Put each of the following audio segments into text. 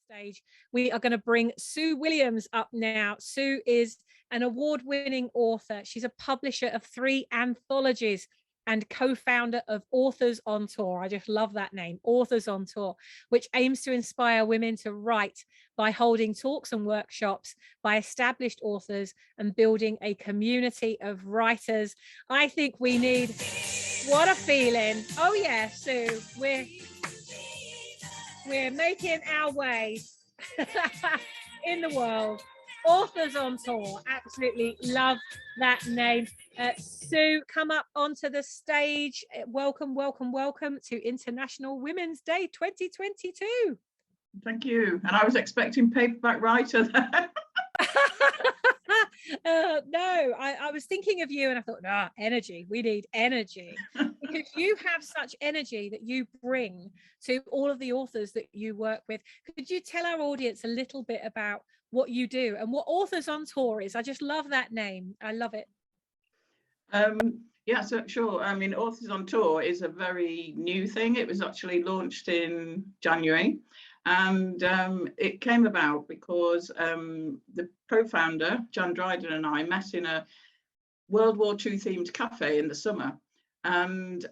stage, we are going to bring Sue Williams up now. Sue is an award-winning author. She's a publisher of 3 anthologies and co-founder of Authors on Tour. I just love that name, Authors on Tour, which aims to inspire women to write by holding talks and workshops by established authors and building a community of writers. I think we need, what a feeling. Oh yeah, Sue, we're making our way in the world. Authors on Tour, absolutely love that name. Sue, come up onto the stage. Welcome, welcome, welcome to International Women's Day 2022. Thank you. And I was expecting paperback writer there. No, I was thinking of you and I thought, energy, we need energy. Because you have such energy that you bring to all of the authors that you work with. Could you tell our audience a little bit about what you do and what Authors on Tour is? I just love that name. I love it. Yeah, so sure. I mean, Authors on Tour is a very new thing. It was actually launched in January. And it came about because the co-founder, Jan Dryden, and I met in a World War II themed cafe in the summer. And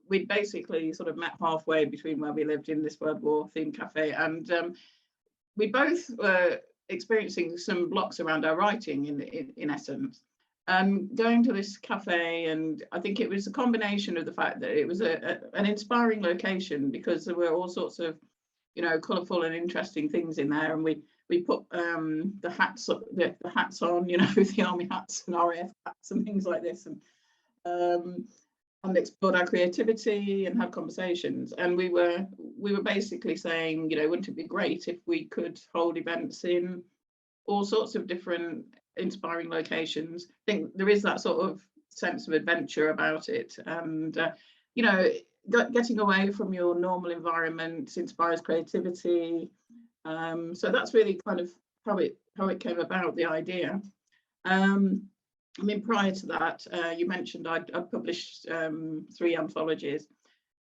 we basically sort of met halfway between where we lived in this World War themed cafe. And we both were experiencing some blocks around our writing in essence. Going to this cafe, and I think it was a combination of the fact that it was an inspiring location because there were all sorts of, you know, colourful and interesting things in there, and we put the hats on, you know, the army hats and RAF hats and things like this, and explored our creativity and had conversations. And we were basically saying, you know, wouldn't it be great if we could hold events in all sorts of different inspiring locations. I think there is that sort of sense of adventure about it, and you know, getting away from your normal environment inspires creativity. So that's really kind of how it came about, the idea. I mean, prior to that, you mentioned I'd published 3 anthologies.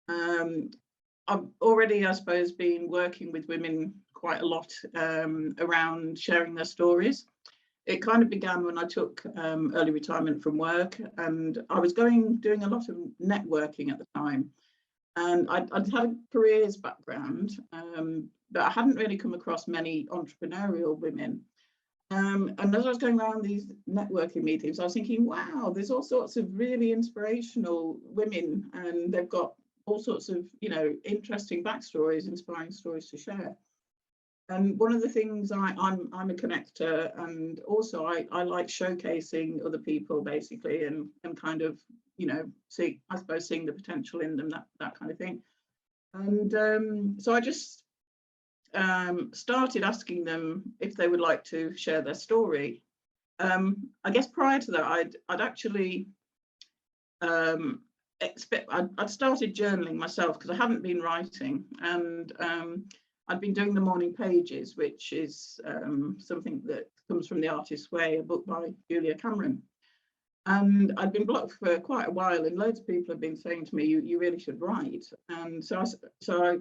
I've already, I suppose, been working with women quite a lot around sharing their stories. It kind of began when I took early retirement from work, and I was doing a lot of networking at the time. And I'd had a careers background, but I hadn't really come across many entrepreneurial women. And as I was going around these networking meetings, I was thinking, wow, there's all sorts of really inspirational women, and they've got all sorts of, you know, interesting backstories, inspiring stories to share. And one of the things I'm a connector, and also I like showcasing other people basically, and kind of, you know, seeing the potential in them, that kind of thing. And so I just started asking them if they would like to share their story. I guess prior to that, I'd actually I'd started journaling myself because I hadn't been writing, and I'd been doing the morning pages, which is something that comes from The Artist's Way, a book by Julia Cameron. And I'd been blocked for quite a while, and loads of people have been saying to me, you really should write. And so I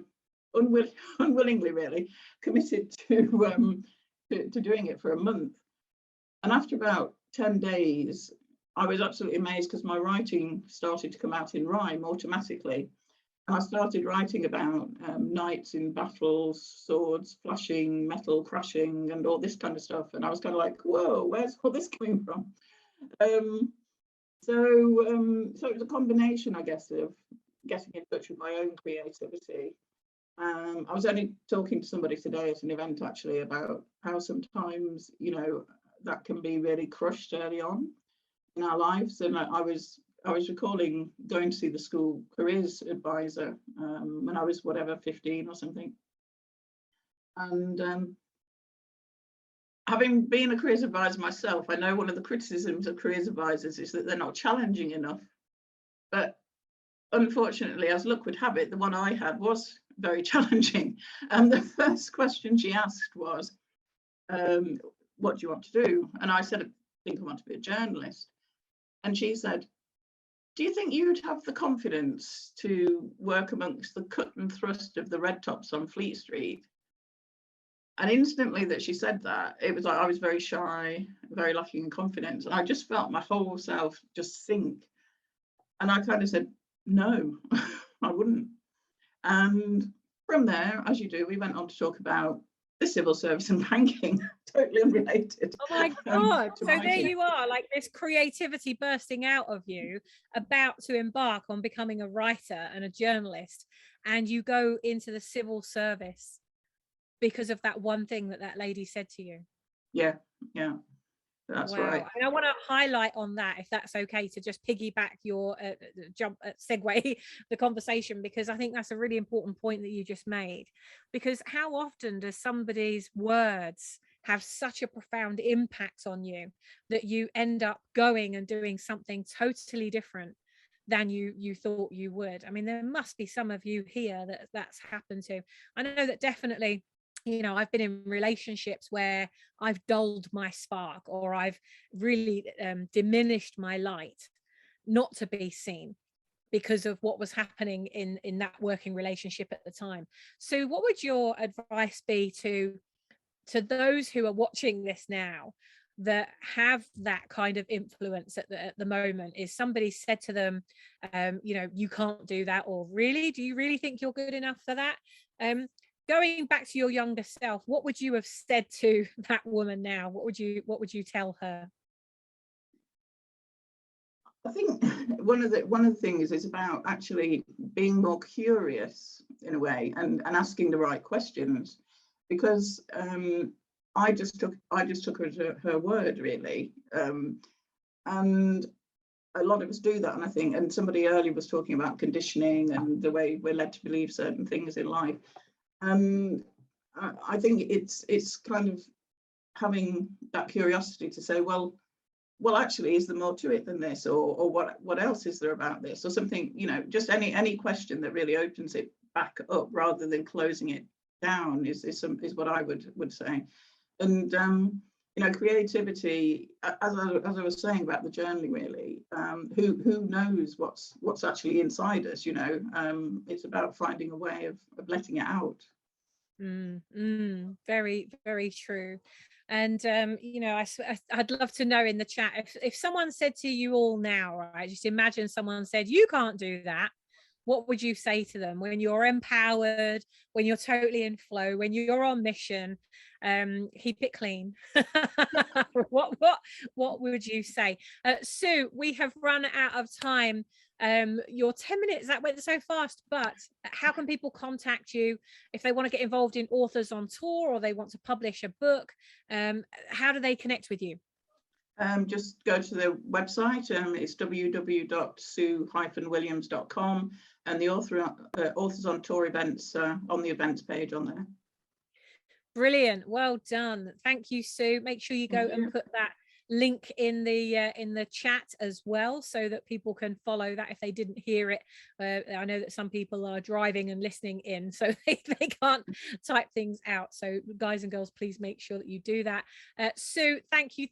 unwillingly really committed to doing it for a month. And after about 10 days, I was absolutely amazed because my writing started to come out in rhyme automatically. And I started writing about knights in battles, swords flashing, metal crashing, and all this kind of stuff. And I was kind of like, whoa, where's all this coming from? So it was a combination, I guess, of getting in touch with my own creativity. I was only talking to somebody today at an event actually about how sometimes, you know, that can be really crushed early on in our lives. And I was recalling going to see the school careers advisor when I was 15 or something. And having been a careers advisor myself, I know one of the criticisms of careers advisors is that they're not challenging enough. But unfortunately, as luck would have it, the one I had was very challenging. And the first question she asked was, what do you want to do? And I said, I think I want to be a journalist. And she said, do you think you'd have the confidence to work amongst the cut and thrust of the red tops on Fleet Street? And instantly that she said that, it was like I was very shy, very lacking in confidence. And I just felt my whole self just sink. And I kind of said, no, I wouldn't. And from there, as you do, we went on to talk about the civil service and banking, totally unrelated. Oh my God. So there writing. you are, like this creativity bursting out of you, about to embark on becoming a writer and a journalist. And you go into the civil service because of that one thing that lady said to you. Yeah, that's wow. right. And I want to highlight on that, if that's okay, to just piggyback your segue the conversation, because I think that's a really important point that you just made. Because how often does somebody's words have such a profound impact on you that you end up going and doing something totally different than you thought you would? I mean, there must be some of you here that's happened to. I know that definitely, you know, I've been in relationships where I've dulled my spark, or I've really diminished my light, not to be seen, because of what was happening in that working relationship at the time. So what would your advice be to those who are watching this now that have that kind of influence at the moment? Is somebody said to them, you know, you can't do that, or really, do you really think you're good enough for that? Going back to your younger self, what would you have said to that woman now? What would you tell her? I think one of the things is about actually being more curious in a way, and asking the right questions, because I just took her to her word, really, and a lot of us do that. And I think, and somebody earlier was talking about conditioning and the way we're led to believe certain things in life. I think it's kind of having that curiosity to say, well, actually, is there more to it than this, or what else is there about this, or something, you know, just any question that really opens it back up rather than closing it down is what I would say. And you know, creativity, as I was saying about the journaling, really, who knows what's actually inside us, you know. It's about finding a way of letting it out. Very, very true. And you know, I'd love to know in the chat, if someone said to you all now, right, just imagine someone said, you can't do that, what would you say to them when you're empowered, when you're totally in flow, when you're on mission? Keep it clean. what would you say? Sue, we have run out of time. Your 10 minutes, that went so fast, but how can people contact you if they want to get involved in Authors on Tour, or they want to publish a book? How do they connect with you? Just go to the website. It's www.sue-williams.com, and the Authors on Tour events on the events page on there. Brilliant. Well done. Thank you, Sue. Make sure you go and put that link in the chat as well, so that people can follow that if they didn't hear it. I know that some people are driving and listening in, so they can't type things out. So guys and girls, please make sure that you do that. Sue, thank you.